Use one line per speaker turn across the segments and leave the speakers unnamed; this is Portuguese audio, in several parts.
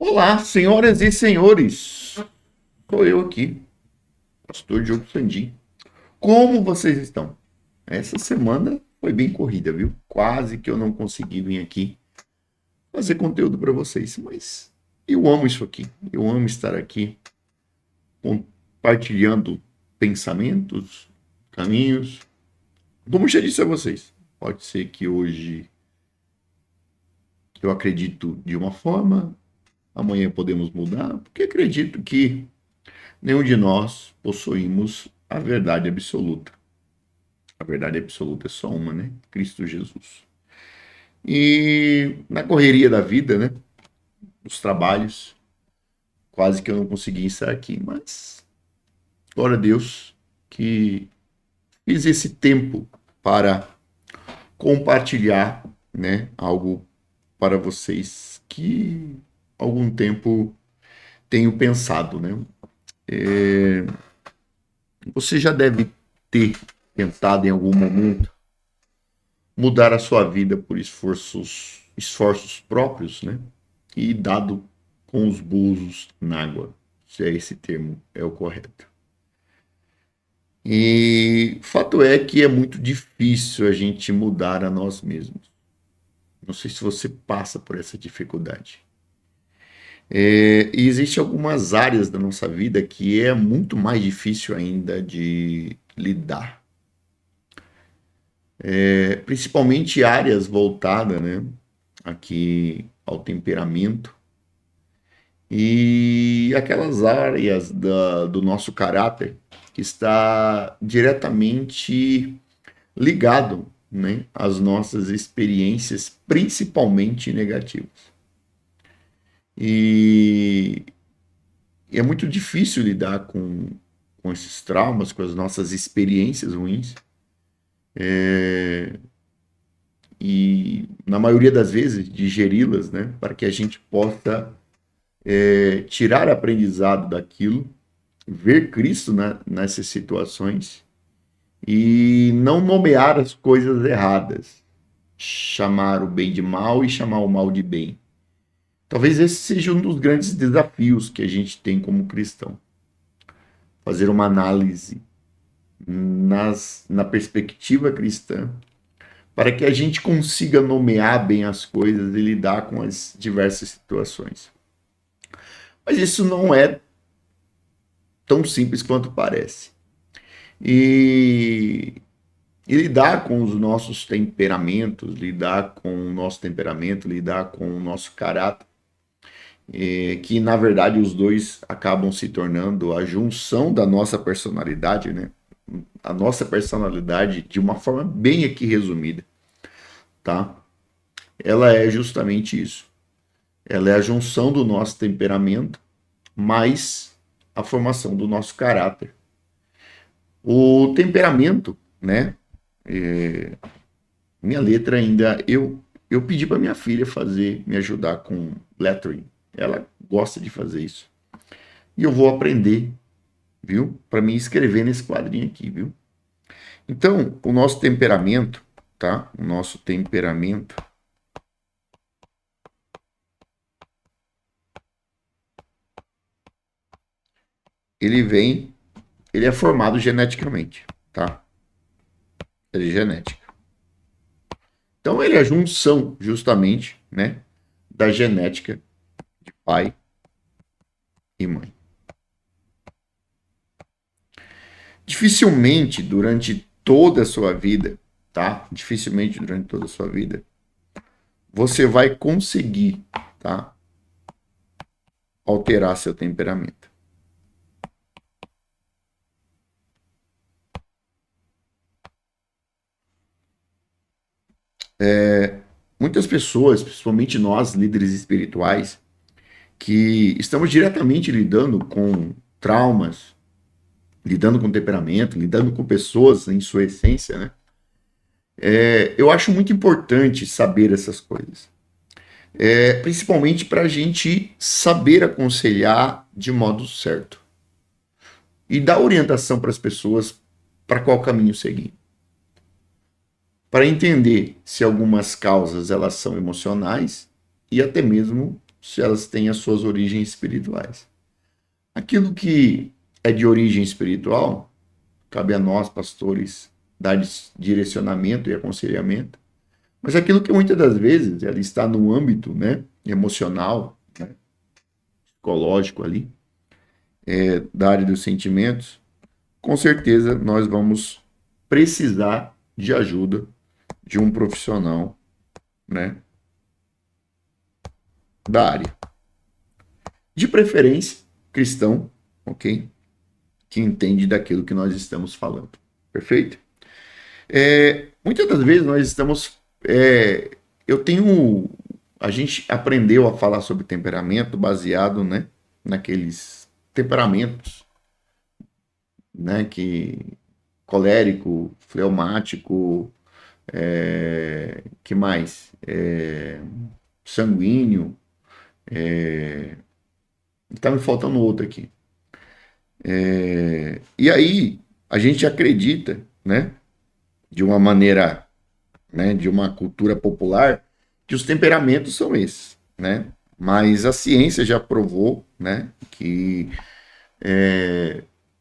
Olá, senhoras e senhores. Sou eu aqui, pastor Diogo Sandim. Como vocês estão? Essa semana foi bem corrida, viu? Quase que eu não consegui vir aqui fazer conteúdo para vocês, mas eu amo isso aqui. Eu amo estar aqui compartilhando pensamentos, caminhos. Como já disse a vocês, pode ser que hoje eu acredito de uma forma, amanhã podemos mudar, porque acredito que nenhum de nós possuímos a verdade absoluta. A verdade absoluta é só uma, né? Cristo Jesus. E na correria da vida, né? Os trabalhos, quase que eu não consegui estar aqui, mas glória a Deus que fiz esse tempo para compartilhar, né? Algo para vocês que há algum tempo tenho pensado, né? Você já deve ter tentado em algum momento mudar a sua vida por esforços próprios, né? E dado com os búzios na água, se é esse termo é o correto. E fato é que é muito difícil a gente mudar a nós mesmos. Não sei se você passa por essa dificuldade. E existem algumas áreas da nossa vida que é muito mais difícil ainda de lidar. Principalmente áreas voltadas, né, aqui ao temperamento e aquelas áreas do nosso caráter que está diretamente ligado, né, às nossas experiências, principalmente negativas. E, e é muito difícil lidar com esses traumas, com as nossas experiências ruins. E, na maioria das vezes, digeri-las, né, para que a gente possa tirar aprendizado daquilo, ver Cristo nessas situações e não nomear as coisas erradas, chamar o bem de mal e chamar o mal de bem. Talvez esse seja um dos grandes desafios que a gente tem como cristão. Fazer uma análise na perspectiva cristã, para que a gente consiga nomear bem as coisas e lidar com as diversas situações. Mas isso não é tão simples quanto parece. E, e lidar com os nossos temperamentos, lidar com o nosso temperamento, lidar com o nosso caráter, que na verdade os dois acabam se tornando a junção da nossa personalidade, né? A nossa personalidade de uma forma bem aqui resumida, tá? Ela é justamente isso. Ela é a junção do nosso temperamento mais a formação do nosso caráter. O temperamento, né? Minha letra ainda eu pedi para minha filha me ajudar com lettering. Ela gosta de fazer isso. E eu vou aprender, viu? Para me escrever nesse quadrinho aqui, viu? Então, o nosso temperamento, tá? O nosso temperamento ele é formado geneticamente, tá? Ele é genética. Então, ele é a junção, justamente, né? Da genética de pai e mãe. Dificilmente durante toda a sua vida, tá? Dificilmente durante toda a sua vida, você vai conseguir, tá? Alterar seu temperamento. Muitas pessoas, principalmente nós, líderes espirituais, que estamos diretamente lidando com traumas, lidando com temperamento, lidando com pessoas em sua essência, né? Eu acho muito importante saber essas coisas. Principalmente para a gente saber aconselhar de modo certo. E dar orientação para as pessoas para qual caminho seguir. Para entender se algumas causas elas são emocionais e até mesmo se elas têm as suas origens espirituais. Aquilo que é de origem espiritual, cabe a nós, pastores, dar direcionamento e aconselhamento. Mas aquilo que muitas das vezes ela está no âmbito, né, emocional, né, psicológico ali, da área dos sentimentos, com certeza nós vamos precisar de ajuda de um profissional, né, da área. De preferência, cristão, ok? Que entende daquilo que nós estamos falando. Perfeito? Muitas das vezes nós estamos. Eu tenho. A gente aprendeu a falar sobre temperamento baseado, né, naqueles temperamentos, né, que colérico, fleumático, que mais? Sanguíneo. Tá me faltando outro aqui. E aí a gente acredita, né, de uma maneira, né, de uma cultura popular, que os temperamentos são esses, né? Mas a ciência já provou, né, que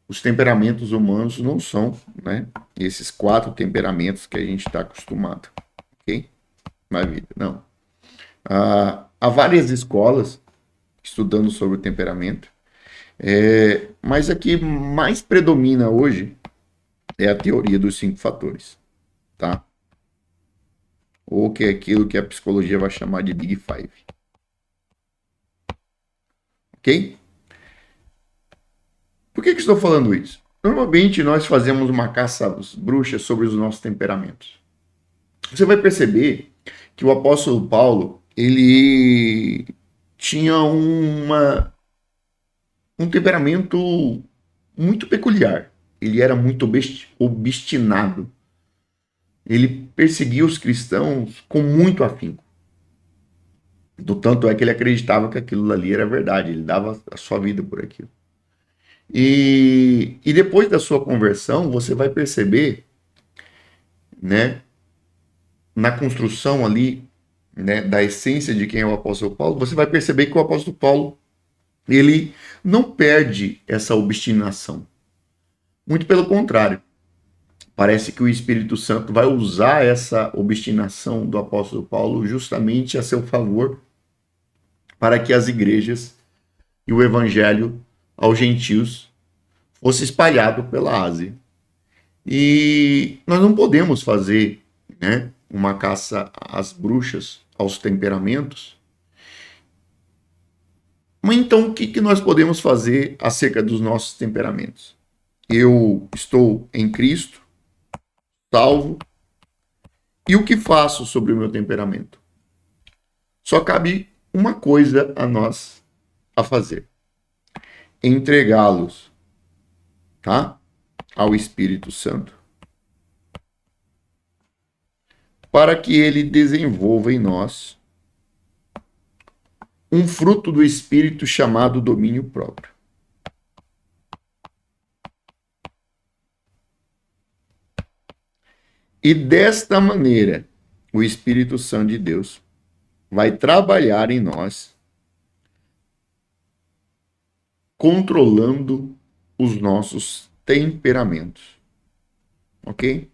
os temperamentos humanos não são, né, esses 4 temperamentos que a gente está acostumado, ok? Na vida, não. Há várias escolas estudando sobre o temperamento, mas a que mais predomina hoje é a teoria dos 5 fatores, tá? Ou que é aquilo que a psicologia vai chamar de Big Five. Ok? Por que estou falando isso? Normalmente nós fazemos uma caça às bruxas sobre os nossos temperamentos. Você vai perceber que o apóstolo Paulo, ele tinha um temperamento muito peculiar. Ele era muito obstinado. Ele perseguia os cristãos com muito afinco. Do tanto é que ele acreditava que aquilo ali era verdade. Ele dava a sua vida por aquilo. E depois da sua conversão, você vai perceber, né, na construção ali, né, da essência de quem é o apóstolo Paulo, você vai perceber que o apóstolo Paulo, ele não perde essa obstinação. Muito pelo contrário. Parece que o Espírito Santo vai usar essa obstinação do apóstolo Paulo justamente a seu favor para que as igrejas e o evangelho aos gentios fosse espalhado pela Ásia. E nós não podemos fazer, né, uma caça às bruxas, aos temperamentos. Mas então o que nós podemos fazer acerca dos nossos temperamentos? Eu estou em Cristo, salvo, e o que faço sobre o meu temperamento? Só cabe uma coisa a nós a fazer: entregá-los, tá, ao Espírito Santo, para que ele desenvolva em nós um fruto do Espírito chamado domínio próprio. E desta maneira, o Espírito Santo de Deus vai trabalhar em nós, controlando os nossos temperamentos. Ok?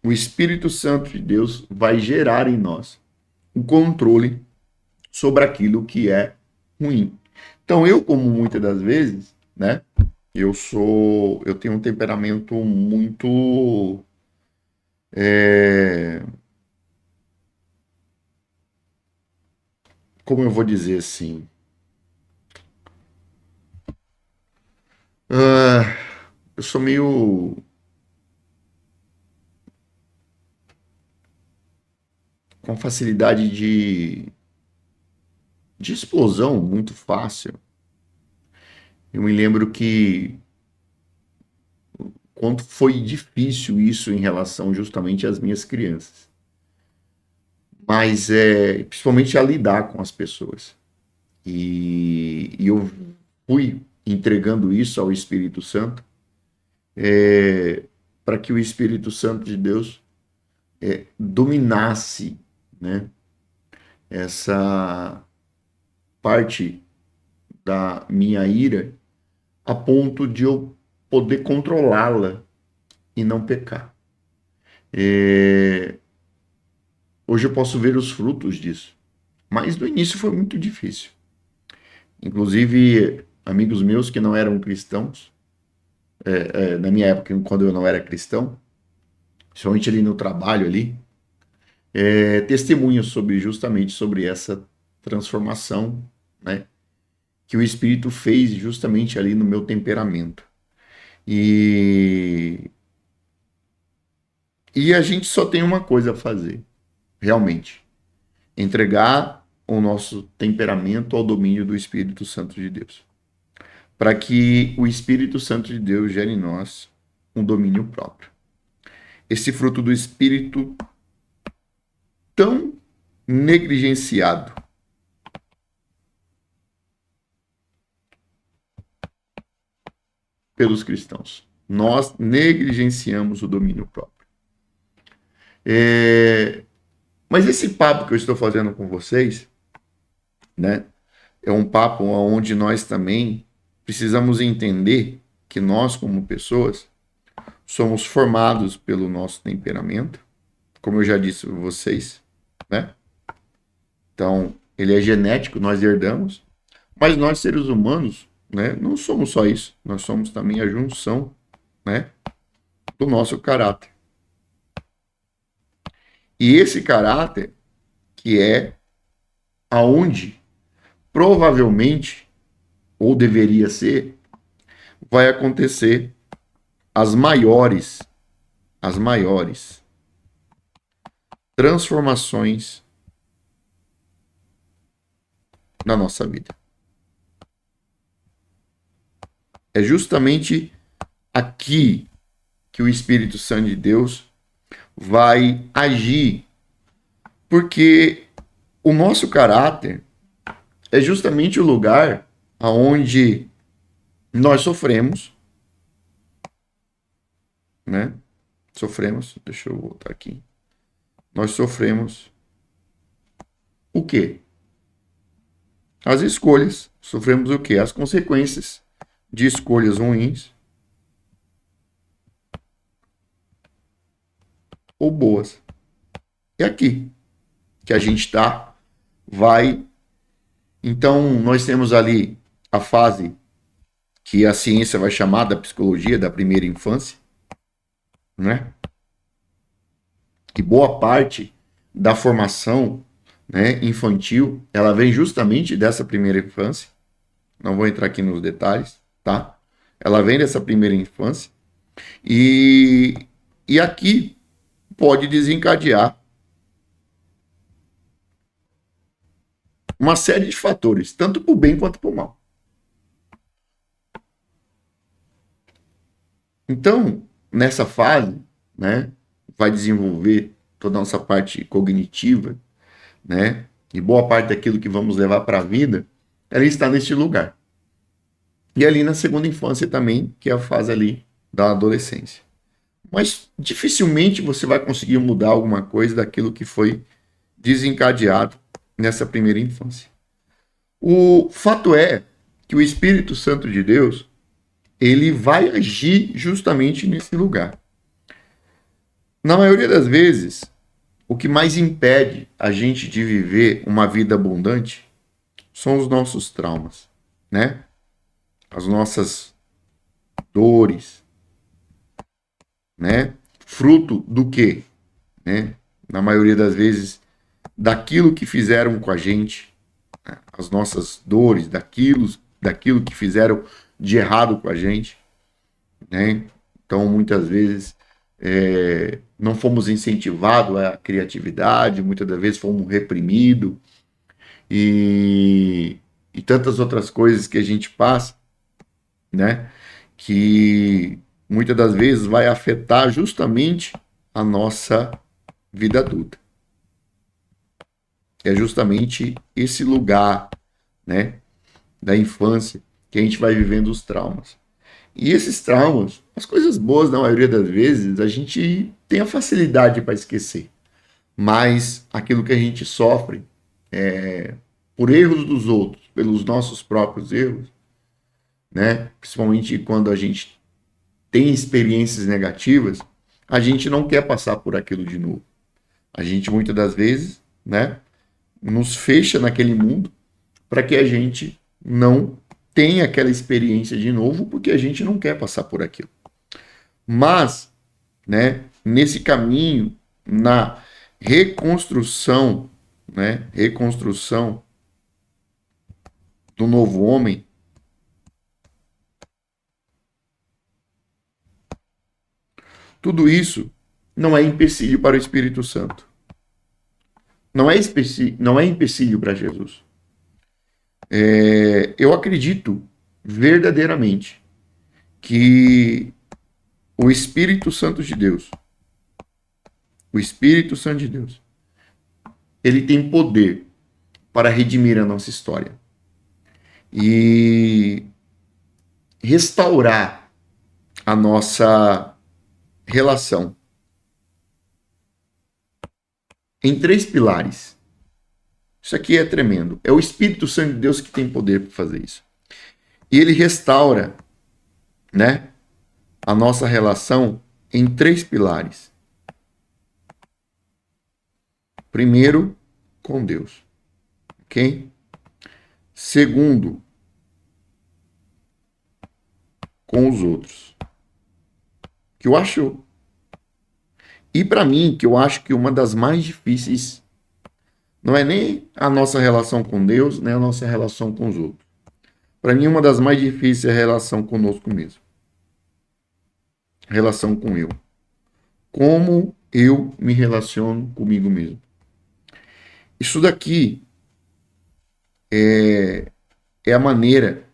O Espírito Santo de Deus vai gerar em nós o controle sobre aquilo que é ruim. Então, eu, como muitas das vezes, né, eu tenho um temperamento muito como eu vou dizer assim, ah, eu sou meio com facilidade de explosão muito fácil. Eu me lembro que quanto foi difícil isso em relação justamente às minhas crianças. Mas principalmente a lidar com as pessoas. E eu fui entregando isso ao Espírito Santo, para que o Espírito Santo de Deus dominasse, né, essa parte da minha ira a ponto de eu poder controlá-la e não pecar. Hoje eu posso ver os frutos disso, mas no início foi muito difícil. Inclusive, amigos meus que não eram cristãos, na minha época, quando eu não era cristão, principalmente ali no trabalho ali, testemunhas justamente sobre essa transformação, né, que o Espírito fez justamente ali no meu temperamento. E, e a gente só tem uma coisa a fazer, realmente: entregar o nosso temperamento ao domínio do Espírito Santo de Deus, para que o Espírito Santo de Deus gere em nós um domínio próprio. Esse fruto do Espírito tão negligenciado pelos cristãos. Nós negligenciamos o domínio próprio. Mas esse papo que eu estou fazendo com vocês, né, é um papo onde nós também precisamos entender que nós, como pessoas, somos formados pelo nosso temperamento, como eu já disse para vocês, né? Então, ele é genético, nós herdamos, mas nós, seres humanos, né, não somos só isso, nós somos também a junção, né, do nosso caráter. E esse caráter, que é aonde provavelmente, ou deveria ser, vai acontecer as maiores transformações na nossa vida. É justamente aqui que o Espírito Santo de Deus vai agir, porque o nosso caráter é justamente o lugar aonde nós sofremos, né? Sofremos, deixa eu voltar aqui. Nós sofremos o quê? As escolhas. Sofremos o quê? As consequências de escolhas ruins ou boas. É aqui que a gente vai. Então, nós temos ali a fase que a ciência vai chamar da psicologia da primeira infância, né? Que boa parte da formação, né, infantil, ela vem justamente dessa primeira infância. Não vou entrar aqui nos detalhes, tá? Ela vem dessa primeira infância e aqui pode desencadear uma série de fatores, tanto para o bem quanto para o mal. Então, nessa fase, né, vai desenvolver toda a nossa parte cognitiva, né, e boa parte daquilo que vamos levar para a vida, ela está neste lugar. E ali na segunda infância também, que é a fase ali da adolescência. Mas dificilmente você vai conseguir mudar alguma coisa daquilo que foi desencadeado nessa primeira infância. O fato é que o Espírito Santo de Deus, ele vai agir justamente nesse lugar. Na maioria das vezes, o que mais impede a gente de viver uma vida abundante são os nossos traumas, né? As nossas dores, né? Fruto do quê? Né? Na maioria das vezes, daquilo que fizeram com a gente, né? As nossas dores, daquilo que fizeram de errado com a gente, né? Então, muitas vezes, não fomos incentivados à criatividade, muitas das vezes fomos reprimidos e tantas outras coisas que a gente passa, né? Que muitas das vezes vai afetar justamente a nossa vida adulta. É justamente esse lugar, né, da infância que a gente vai vivendo os traumas. E esses traumas, as coisas boas, na maioria das vezes, a gente tem a facilidade para esquecer. Mas aquilo que a gente sofre por erros dos outros, pelos nossos próprios erros, né? Principalmente quando a gente tem experiências negativas, a gente não quer passar por aquilo de novo. A gente muitas das vezes, né, nos fecha naquele mundo para que a gente não tenha aquela experiência de novo, porque a gente não quer passar por aquilo. Mas, né, nesse caminho, na reconstrução, né, reconstrução do novo homem, tudo isso não é empecilho para o Espírito Santo. Não é empecilho para Jesus. Eu acredito verdadeiramente que o Espírito Santo de Deus, o Espírito Santo de Deus, ele tem poder para redimir a nossa história e restaurar a nossa relação em 3 pilares. Isso aqui é tremendo. É o Espírito Santo de Deus que tem poder para fazer isso. E ele restaura, né, a nossa relação em 3 pilares. Primeiro, com Deus. Ok? Segundo, com os outros. Que eu acho. E para mim, que eu acho que uma das mais difíceis não é nem a nossa relação com Deus, nem a nossa relação com os outros. Para mim, uma das mais difíceis é a relação conosco mesmo. Relação com eu. Como eu me relaciono comigo mesmo. Isso daqui é a maneira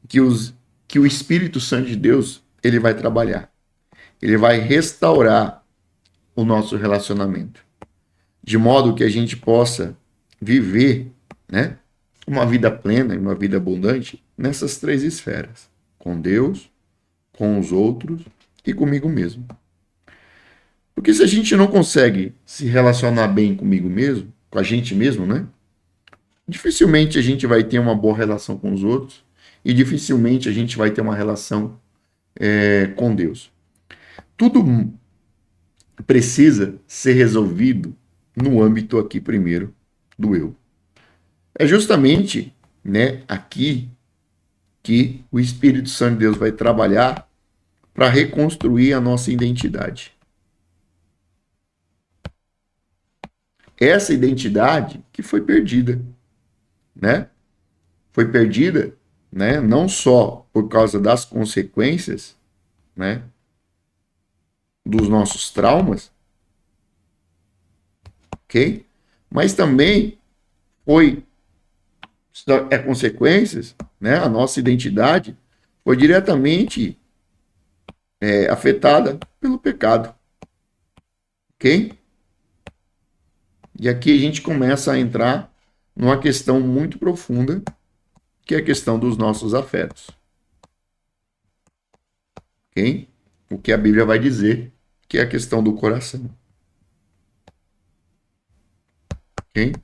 que o Espírito Santo de Deus ele vai trabalhar. Ele vai restaurar o nosso relacionamento. De modo que a gente possa viver, né, uma vida plena e uma vida abundante nessas 3 esferas. Com Deus, com os outros e comigo mesmo. Porque se a gente não consegue se relacionar bem comigo mesmo, com a gente mesmo, né? Dificilmente a gente vai ter uma boa relação com os outros e dificilmente a gente vai ter uma relação com Deus. Tudo precisa ser resolvido no âmbito aqui primeiro do eu. É justamente, né, aqui que o Espírito Santo de Deus vai trabalhar para reconstruir a nossa identidade. Essa identidade que foi perdida, né? Foi perdida, né, não só por causa das consequências, né, dos nossos traumas, ok? Mas também foi consequências, né? A nossa identidade foi diretamente afetada pelo pecado, ok? E aqui a gente começa a entrar numa questão muito profunda, que é a questão dos nossos afetos, ok? O que a Bíblia vai dizer, que é a questão do coração, ok?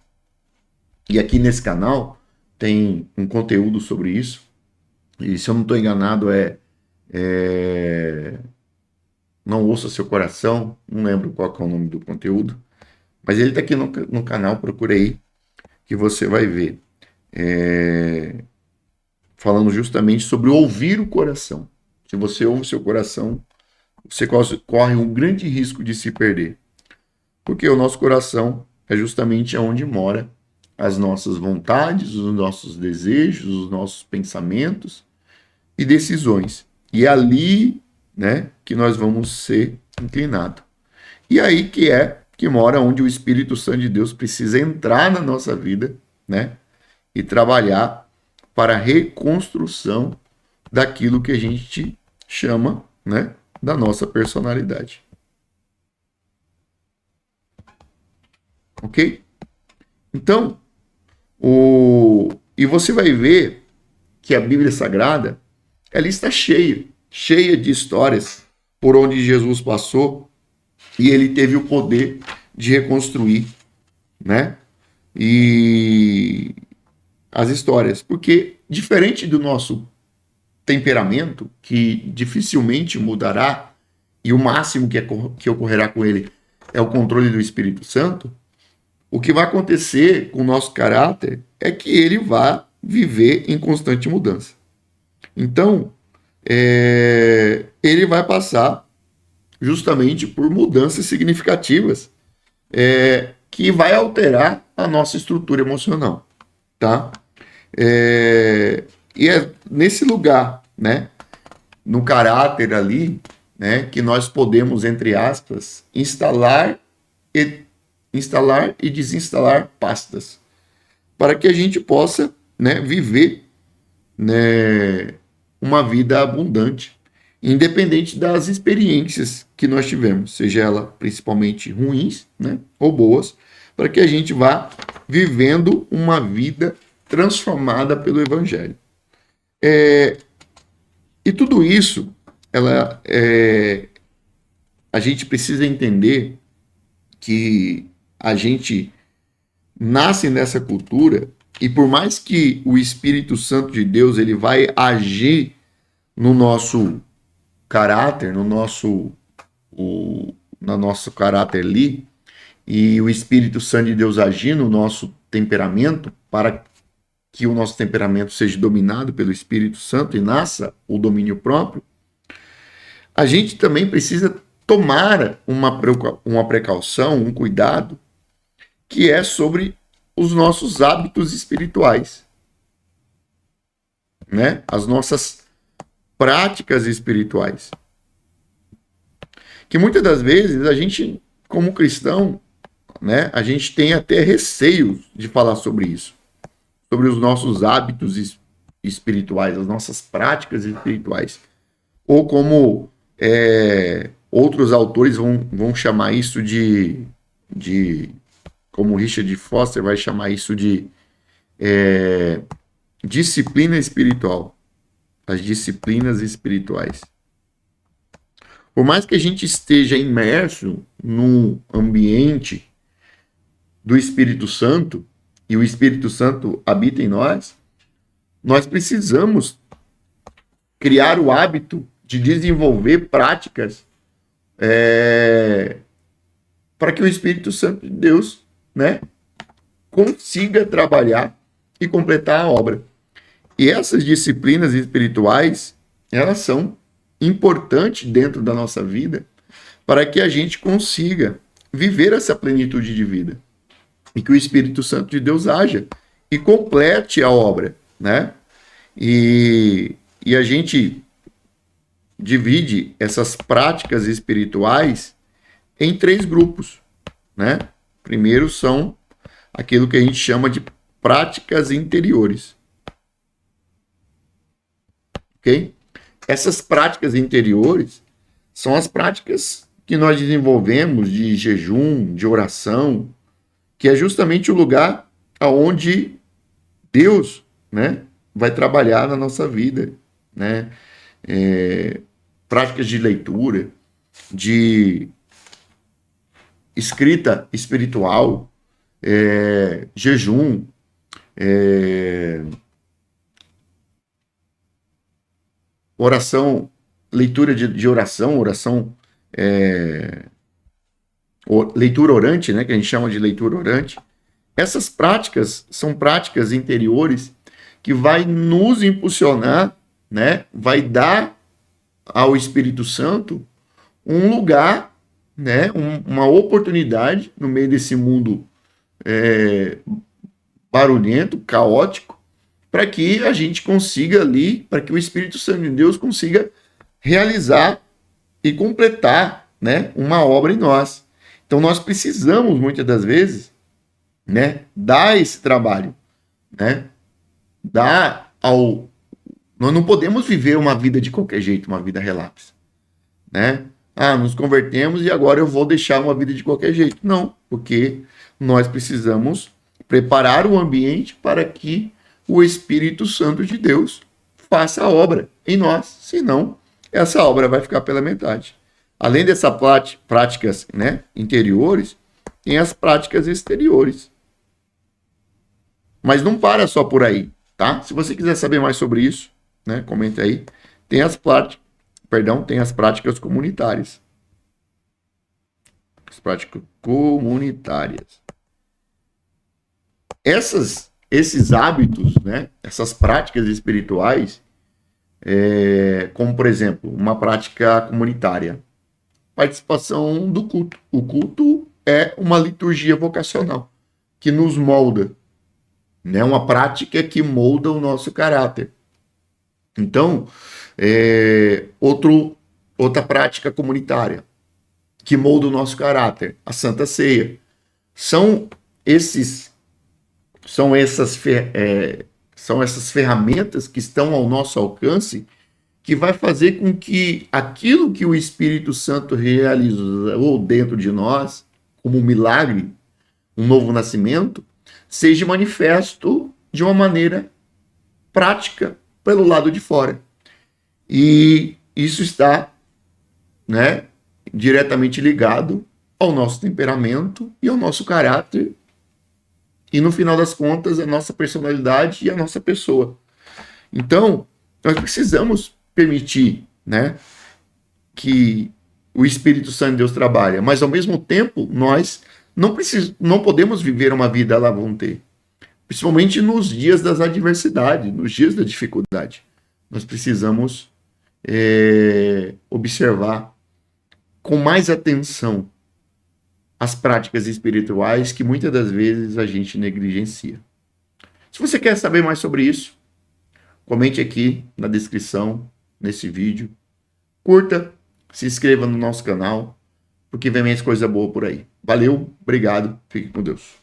E aqui nesse canal tem um conteúdo sobre isso. E se eu não estou enganado, Não Ouça Seu Coração. Não lembro qual é o nome do conteúdo. Mas ele está aqui no canal, procure aí, que você vai ver. Falando justamente sobre ouvir o coração. Se você ouve o seu coração, você corre um grande risco de se perder. Porque o nosso coração é justamente onde mora as nossas vontades, os nossos desejos, os nossos pensamentos e decisões. E é ali, né, que nós vamos ser inclinados. E aí que mora onde o Espírito Santo de Deus precisa entrar na nossa vida, né, e trabalhar para a reconstrução daquilo que a gente chama, né, da nossa personalidade. Ok? Então, e você vai ver que a Bíblia Sagrada ela está cheia cheia de histórias por onde Jesus passou e ele teve o poder de reconstruir, né? E as histórias, porque diferente do nosso temperamento, que dificilmente mudará, e o máximo que ocorrerá com ele é o controle do Espírito Santo, o que vai acontecer com o nosso caráter é que ele vai viver em constante mudança. Então, ele vai passar justamente por mudanças significativas que vai alterar a nossa estrutura emocional, tá? E é nesse lugar, né, no caráter ali, né, que nós podemos, entre aspas, instalar e desinstalar pastas, para que a gente possa, né, viver, né, uma vida abundante, independente das experiências que nós tivemos, seja ela principalmente ruins, né, ou boas, para que a gente vá vivendo uma vida transformada pelo Evangelho. E tudo isso, a gente precisa entender que a gente nasce nessa cultura e por mais que o Espírito Santo de Deus ele vai agir no nosso caráter, no nosso caráter ali, e o Espírito Santo de Deus agir no nosso temperamento para que o nosso temperamento seja dominado pelo Espírito Santo e nasça o domínio próprio, a gente também precisa tomar uma precaução, um cuidado, que é sobre os nossos hábitos espirituais, né? As nossas práticas espirituais. Que muitas das vezes a gente, como cristão, né, a gente tem até receio de falar sobre isso, sobre os nossos hábitos espirituais, as nossas práticas espirituais. Ou como outros autores vão chamar isso de como Richard Foster vai chamar isso de disciplina espiritual. As disciplinas espirituais. Por mais que a gente esteja imerso num ambiente do Espírito Santo, e o Espírito Santo habita em nós, nós precisamos criar o hábito de desenvolver práticas para que o Espírito Santo de Deus, né, consiga trabalhar e completar a obra. E essas disciplinas espirituais, elas são importantes dentro da nossa vida para que a gente consiga viver essa plenitude de vida e que o Espírito Santo de Deus haja e complete a obra, né? E a gente divide essas práticas espirituais em 3 grupos, né? Primeiro são aquilo que a gente chama de práticas interiores. Ok? Essas práticas interiores são as práticas que nós desenvolvemos de jejum, de oração, que é justamente o lugar aonde Deus, né, vai trabalhar na nossa vida, né? Práticas de leitura, de escrita espiritual, jejum, oração, leitura de oração, leitura orante, né, que a gente chama de leitura orante. Essas práticas são práticas interiores que vai nos impulsionar, né, vai dar ao Espírito Santo um lugar, né, uma oportunidade no meio desse mundo barulhento, caótico, para que a gente consiga ali, para que o Espírito Santo de Deus consiga realizar e completar, né, uma obra em nós. Então nós precisamos, muitas das vezes, né, dar esse trabalho, né, nós não podemos viver uma vida de qualquer jeito, uma vida relapse, né? Nos convertemos e agora eu vou deixar uma vida de qualquer jeito. Não, porque nós precisamos preparar o ambiente para que o Espírito Santo de Deus faça a obra em nós, senão essa obra vai ficar pela metade. Além dessas práticas, né, interiores, tem as práticas exteriores. Mas não para só por aí, tá? Se você quiser saber mais sobre isso, né, comenta aí. Tem as práticas comunitárias. As práticas comunitárias. Esses hábitos, né, essas práticas espirituais, como por exemplo, uma prática comunitária, participação do culto. O culto é uma liturgia vocacional que nos molda, né, uma prática que molda o nosso caráter. Então, outra prática comunitária que molda o nosso caráter, a Santa Ceia. São essas ferramentas que estão ao nosso alcance que vai fazer com que aquilo que o Espírito Santo realizou dentro de nós, como um milagre, um novo nascimento, seja manifesto de uma maneira prática pelo lado de fora. E isso está, né, diretamente ligado ao nosso temperamento e ao nosso caráter e, no final das contas, a nossa personalidade e a nossa pessoa. Então, nós precisamos permitir, né, que o Espírito Santo de Deus trabalhe, mas, ao mesmo tempo, nós não podemos viver uma vida à la vontade, principalmente nos dias das adversidades, nos dias da dificuldade. Nós precisamos observar com mais atenção as práticas espirituais que muitas das vezes a gente negligencia. Se você quer saber mais sobre isso, comente aqui na descrição, nesse vídeo. Curta, se inscreva no nosso canal, porque vem mais coisa boa por aí. Valeu, obrigado, fique com Deus.